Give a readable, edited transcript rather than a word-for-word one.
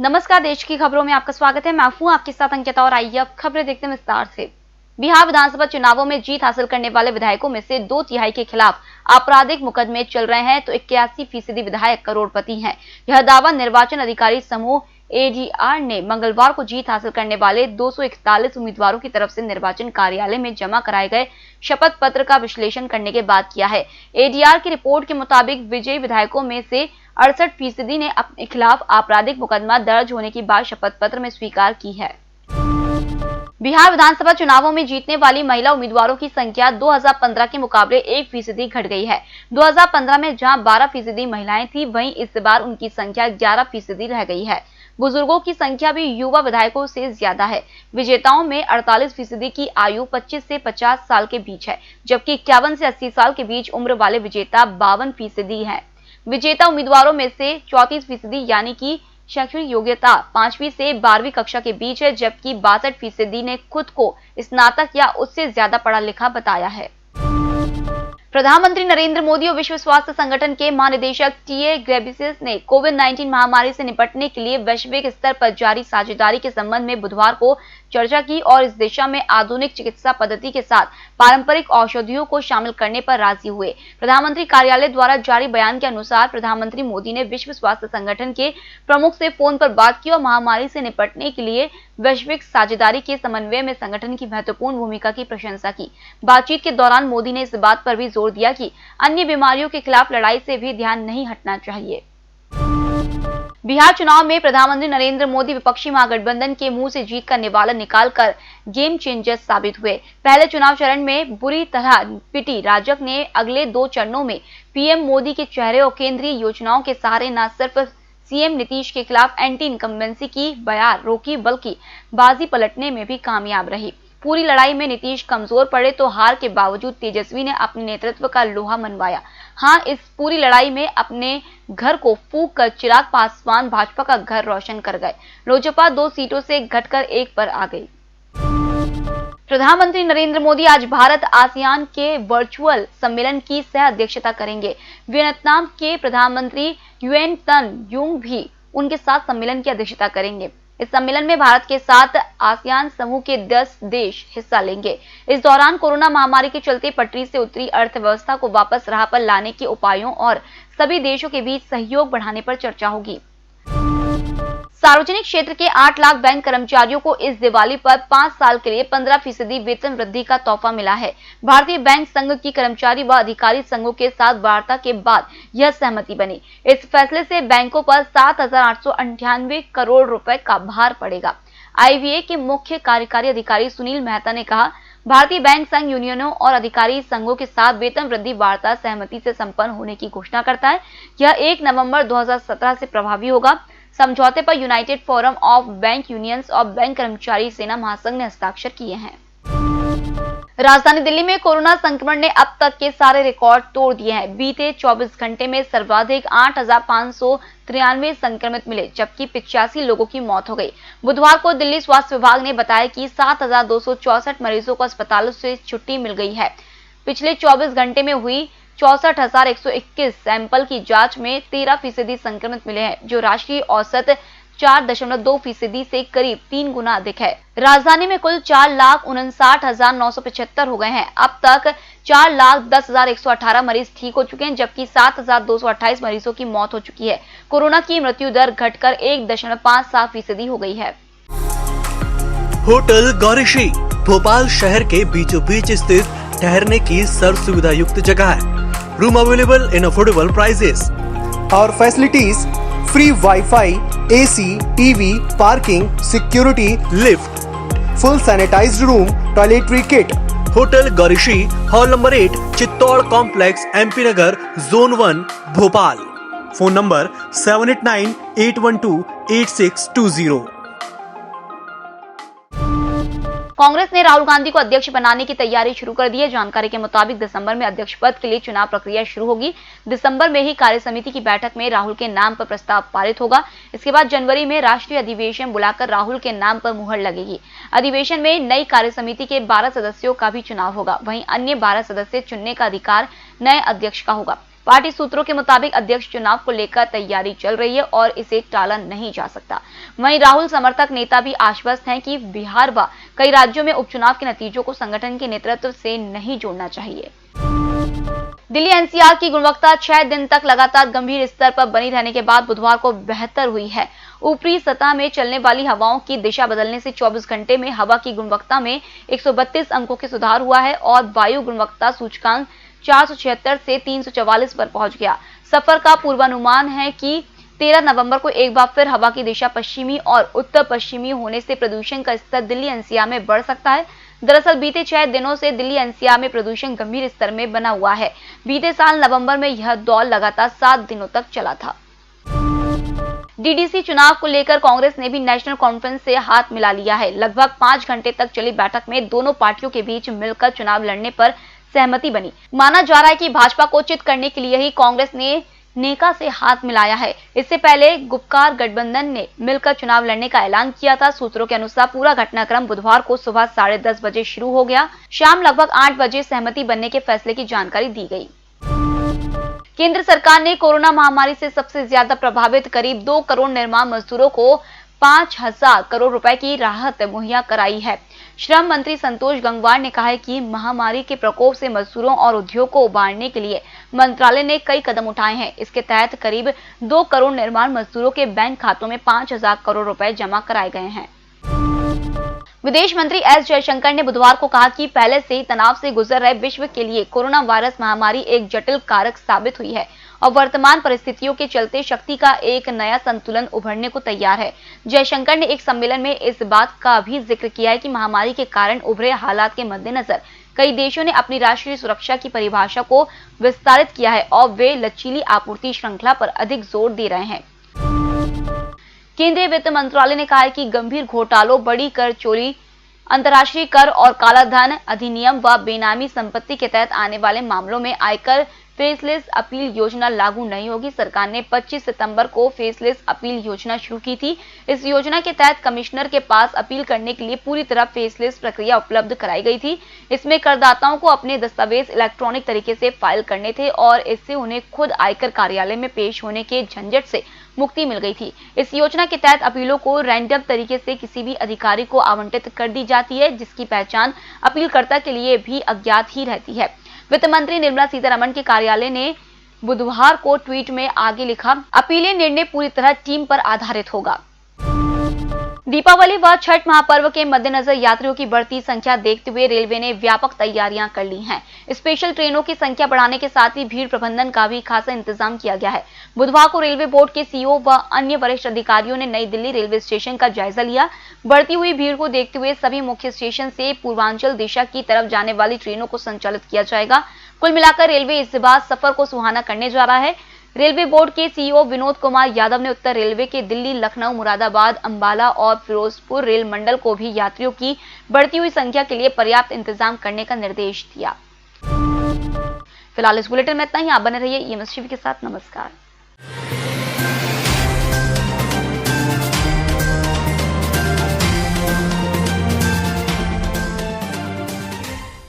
नमस्कार, देश की खबरों में आपका स्वागत है। मैं हूं आपके साथ अंकिता और आइए अब खबरें देखते हैं विस्तार से। बिहार विधानसभा चुनावों में जीत हासिल करने वाले विधायकों में से 2/3 के खिलाफ आपराधिक मुकदमे चल रहे हैं तो 81% विधायक करोड़पति हैं। यह दावा निर्वाचन अधिकारी समूह एडीआर ने मंगलवार को जीत हासिल करने वाले 241 उम्मीदवारों की तरफ से निर्वाचन कार्यालय में जमा कराए गए शपथ पत्र का विश्लेषण करने के बाद किया है। एडीआर की रिपोर्ट के मुताबिक विजयी विधायकों में से 68% ने अपने खिलाफ आपराधिक मुकदमा दर्ज होने की बात शपथ पत्र में स्वीकार की है। बिहार विधानसभा चुनावों में जीतने वाली महिला उम्मीदवारों की संख्या 2015 के मुकाबले 1% घट गई है। 2015 में जहां 12% महिलाएं थी, वहीं इस बार उनकी संख्या 11% रह गई है। बुजुर्गों की संख्या भी युवा विधायकों से ज्यादा है। विजेताओं में 48% की आयु 25 से 50 साल के बीच है, जबकि 51 से 80 साल के बीच उम्र वाले विजेता 52% हैं। विजेता उम्मीदवारों में से 34% यानी कि शैक्षणिक योग्यता 5वीं से 12वीं कक्षा के बीच है, जबकि 62% ने खुद को स्नातक या उससे ज्यादा पढ़ा लिखा बताया है। प्रधानमंत्री नरेंद्र मोदी और विश्व स्वास्थ्य संगठन के महानिदेशक टीए ग्रेबिसिस ने कोविड-19 महामारी से निपटने के लिए वैश्विक स्तर पर जारी साझेदारी के संबंध में बुधवार को चर्चा की और इस दिशा में आधुनिक चिकित्सा पद्धति के साथ पारंपरिक औषधियों को शामिल करने पर राजी हुए। प्रधानमंत्री कार्यालय द्वारा जारी बयान के अनुसार प्रधानमंत्री मोदी ने विश्व स्वास्थ्य संगठन के प्रमुख से फोन पर बात की और महामारी से निपटने के लिए वैश्विक साझेदारी के समन्वय में संगठन की महत्वपूर्ण भूमिका की प्रशंसा की। बातचीत के दौरान मोदी ने इस बात पर भी जोर दिया कि अन्य बीमारियों के खिलाफ लड़ाई से भी ध्यान नहीं हटना चाहिए। बिहार चुनाव में प्रधानमंत्री नरेंद्र मोदी विपक्षी महागठबंधन के मुंह से जीत का निवाला निकालकर गेम चेंजर साबित हुए। पहले चुनाव चरण में बुरी तरह पिटी राजग ने अगले 2 चरणों में पीएम मोदी के चेहरे और केंद्रीय योजनाओं के सहारे न सिर्फ सीएम नीतीश के खिलाफ एंटी इनकम्बेंसी की बयार रोकी, बल्कि बाजी पलटने में भी कामयाब रही। पूरी लड़ाई में नीतीश कमजोर पड़े तो हार के बावजूद तेजस्वी ने अपने नेतृत्व का लोहा मनवाया। हां, इस पूरी लड़ाई में अपने घर को फूंक कर चिराग पासवान भाजपा का घर रोशन कर गए। लोजपा 2 सीटों से घटकर 1 पर आ गई। प्रधानमंत्री नरेंद्र मोदी आज भारत आसियान के वर्चुअल सम्मेलन की सह अध्यक्षता करेंगे। वियतनाम के प्रधानमंत्री युएन तन युंग भी उनके साथ सम्मेलन की अध्यक्षता करेंगे। इस सम्मेलन में भारत के साथ आसियान समूह के 10 देश हिस्सा लेंगे। इस दौरान कोरोना महामारी के चलते पटरी से उतरी अर्थव्यवस्था को वापस राह पर लाने के उपायों और सभी देशों के बीच सहयोग बढ़ाने पर चर्चा होगी। सार्वजनिक क्षेत्र के 8 लाख बैंक कर्मचारियों को इस दिवाली पर 5 साल के लिए 15% वेतन वृद्धि का तोहफा मिला है। भारतीय बैंक संघ की कर्मचारी व अधिकारी संघों के साथ वार्ता के बाद यह सहमति बनी। इस फैसले से बैंकों पर 7,898 करोड़ रुपए का भार पड़ेगा। आईवीए के मुख्य कार्यकारी अधिकारी सुनील मेहता ने कहा, भारतीय बैंक संघ यूनियनों और अधिकारी संघों के साथ वेतन वृद्धि वार्ता सहमति से संपन्न होने की घोषणा करता है। यह 1 नवंबर 2017 से प्रभावी होगा। समझौते पर United forum of bank unions और बैंक कर्मचारी सेना महासंघ ने हस्ताक्षर किए हैं। राजधानी दिल्ली में कोरोना संक्रमण ने अब तक के सारे रिकॉर्ड तोड़ दिए हैं। बीते 24 घंटे में सर्वाधिक 8,593 संक्रमित मिले, जबकि 85 लोगों की मौत हो गई। बुधवार को दिल्ली स्वास्थ्य विभाग ने बताया कि 7,264 मरीजों को अस्पतालों से छुट्टी मिल गई है। पिछले 24 घंटे में हुई 64,121 सैंपल की जांच में 13% संक्रमित मिले हैं, जो राष्ट्रीय औसत 4.2% से करीब 3 गुना अधिक है। राजधानी में कुल 4,59,975 हो गए हैं। अब तक 4,10,118 मरीज ठीक हो चुके हैं, जबकि 7,228 मरीजों की मौत हो चुकी है। कोरोना की मृत्यु दर घटकर 1.57% हो गई है। होटल गौरीशी भोपाल शहर के बीचों बीच स्थित ठहरने की सर्व सुविधा युक्त जगह है। Room available in affordable prices और facilities free WiFi, AC, TV, parking, security, lift, full sanitized room, toiletry kit. Hotel Gaurishi, hall number 8, Chittor complex, MP Nagar, zone 1, Bhopal. Phone number 7898128620। Congress ने राहुल गांधी को अध्यक्ष बनाने की तैयारी शुरू कर दी है। जानकारी के मुताबिक दिसंबर में अध्यक्ष पद के लिए चुनाव प्रक्रिया शुरू होगी। दिसंबर में ही कार्य समिति की बैठक में राहुल के नाम पर प्रस्ताव पारित होगा। इसके बाद जनवरी में राष्ट्रीय अधिवेशन बुलाकर राहुल के नाम पर मुहर लगेगी। अधिवेशन में नई कार्य समिति के 12 सदस्यों का भी चुनाव होगा। वहीं अन्य 12 सदस्य चुनने का अधिकार नए अध्यक्ष का होगा। पार्टी सूत्रों के मुताबिक अध्यक्ष चुनाव को लेकर तैयारी चल रही है और इसे टाला नहीं जा सकता। वहीं राहुल समर्थक नेता भी आश्वस्त हैं कि बिहार व कई राज्यों में उपचुनाव के नतीजों को संगठन के नेतृत्व से नहीं जोड़ना चाहिए। दिल्ली एनसीआर की गुणवत्ता 6 दिन तक लगातार गंभीर स्तर पर बनी रहने के बाद बुधवार को बेहतर हुई है। ऊपरी सतह में चलने वाली हवाओं की दिशा बदलने से 24 घंटे में हवा की गुणवत्ता में 132 अंकों के सुधार हुआ है और वायु गुणवत्ता सूचकांक 476 से 344 पर पहुंच गया। सफर का पूर्वानुमान है कि 13 नवंबर को एक बार फिर हवा की दिशा पश्चिमी और उत्तर पश्चिमी होने से प्रदूषण का स्तर दिल्ली एनसीआर में बढ़ सकता है। दरअसल बीते 6 दिनों से दिल्ली एनसीआर में प्रदूषण गंभीर स्तर में बना हुआ है। बीते साल नवंबर में यह दौर लगातार 7 दिनों तक चला था। डीडीसी चुनाव को लेकर कांग्रेस ने भी नेशनल कॉन्फ्रेंस से हाथ मिला लिया है। लगभग 5 घंटे तक चली बैठक में दोनों पार्टियों के बीच मिलकर चुनाव लड़ने पर सहमति बनी। माना जा रहा है कि भाजपा को चित करने के लिए ही कांग्रेस ने नेका से हाथ मिलाया है। इससे पहले गुपकार गठबंधन ने मिलकर चुनाव लड़ने का ऐलान किया था। सूत्रों के अनुसार पूरा घटनाक्रम बुधवार को सुबह 10:30 बजे शुरू हो गया। शाम लगभग 8 बजे सहमति बनने के फैसले की जानकारी दी गई। केंद्र सरकार ने कोरोना महामारी से सबसे ज्यादा प्रभावित करीब 2 करोड़ निर्माण मजदूरों को 5,000 करोड़ रुपए की राहत मुहैया कराई है। श्रम मंत्री संतोष गंगवार ने कहा है कि महामारी के प्रकोप से मजदूरों और उद्योग को उबारने के लिए मंत्रालय ने कई कदम उठाए हैं। इसके तहत करीब 2 करोड़ निर्माण मजदूरों के बैंक खातों में 5,000 करोड़ रुपए जमा कराए गए हैं। विदेश मंत्री एस जयशंकर ने बुधवार को कहा कि पहले से ही तनाव से गुजर रहे विश्व के लिए कोरोना वायरस महामारी एक जटिल कारक साबित हुई है और वर्तमान परिस्थितियों के चलते शक्ति का एक नया संतुलन उभरने को तैयार है। जयशंकर ने एक सम्मेलन में इस बात का भी जिक्र किया है कि महामारी के कारण उभरे हालात के मद्देनजर कई देशों ने अपनी राष्ट्रीय सुरक्षा की परिभाषा को विस्तारित किया है और वे लचीली आपूर्ति श्रृंखला पर अधिक जोर दे रहे हैं। केंद्रीय वित्त मंत्रालय ने कहा है कि गंभीर घोटालों, बड़ी कर चोरी, अंतर्राष्ट्रीय कर और कालाधन अधिनियम व बेनामी संपत्ति के तहत आने वाले मामलों में आयकर फेसलेस अपील योजना लागू नहीं होगी। सरकार ने 25 सितंबर को फेसलेस अपील योजना शुरू की थी। इस योजना के तहत कमिश्नर के पास अपील करने के लिए पूरी तरह फेसलेस प्रक्रिया उपलब्ध कराई गई थी। इसमें करदाताओं को अपने दस्तावेज इलेक्ट्रॉनिक तरीके से फाइल करने थे और इससे उन्हें खुद आयकर कार्यालय में पेश होने के झंझट से मुक्ति मिल गई थी। इस योजना के तहत अपीलों को रैंडम तरीके से किसी भी अधिकारी को आवंटित कर दी जाती है, जिसकी पहचान अपीलकर्ता के लिए भी अज्ञात ही रहती है। वित्त मंत्री निर्मला सीतारमण के कार्यालय ने बुधवार को ट्वीट में आगे लिखा, अपीलें निर्णय पूरी तरह टीम पर आधारित होगा। दीपावली व छठ महापर्व के मद्देनजर यात्रियों की बढ़ती संख्या देखते हुए रेलवे ने व्यापक तैयारियां कर ली हैं। स्पेशल ट्रेनों की संख्या बढ़ाने के साथ ही भीड़ प्रबंधन का भी खासा इंतजाम किया गया है। बुधवार को रेलवे बोर्ड के सीईओ व अन्य वरिष्ठ अधिकारियों ने नई दिल्ली रेलवे स्टेशन का जायजा लिया। बढ़ती हुई भीड़ को देखते हुए सभी मुख्य स्टेशन से पूर्वांचल दिशा की तरफ जाने वाली ट्रेनों को संचालित किया जाएगा। कुल मिलाकर रेलवे इस बार सफर को सुहाना करने जा रहा है। रेलवे बोर्ड के सीईओ विनोद कुमार यादव ने उत्तर रेलवे के दिल्ली, लखनऊ, मुरादाबाद, अंबाला और फिरोजपुर रेल मंडल को भी यात्रियों की बढ़ती हुई संख्या के लिए पर्याप्त इंतजाम करने का निर्देश दिया। फिलहाल इस बुलेटिन में इतना ही। आप बने रहिए ईएमएस टीवी के साथ। नमस्कार।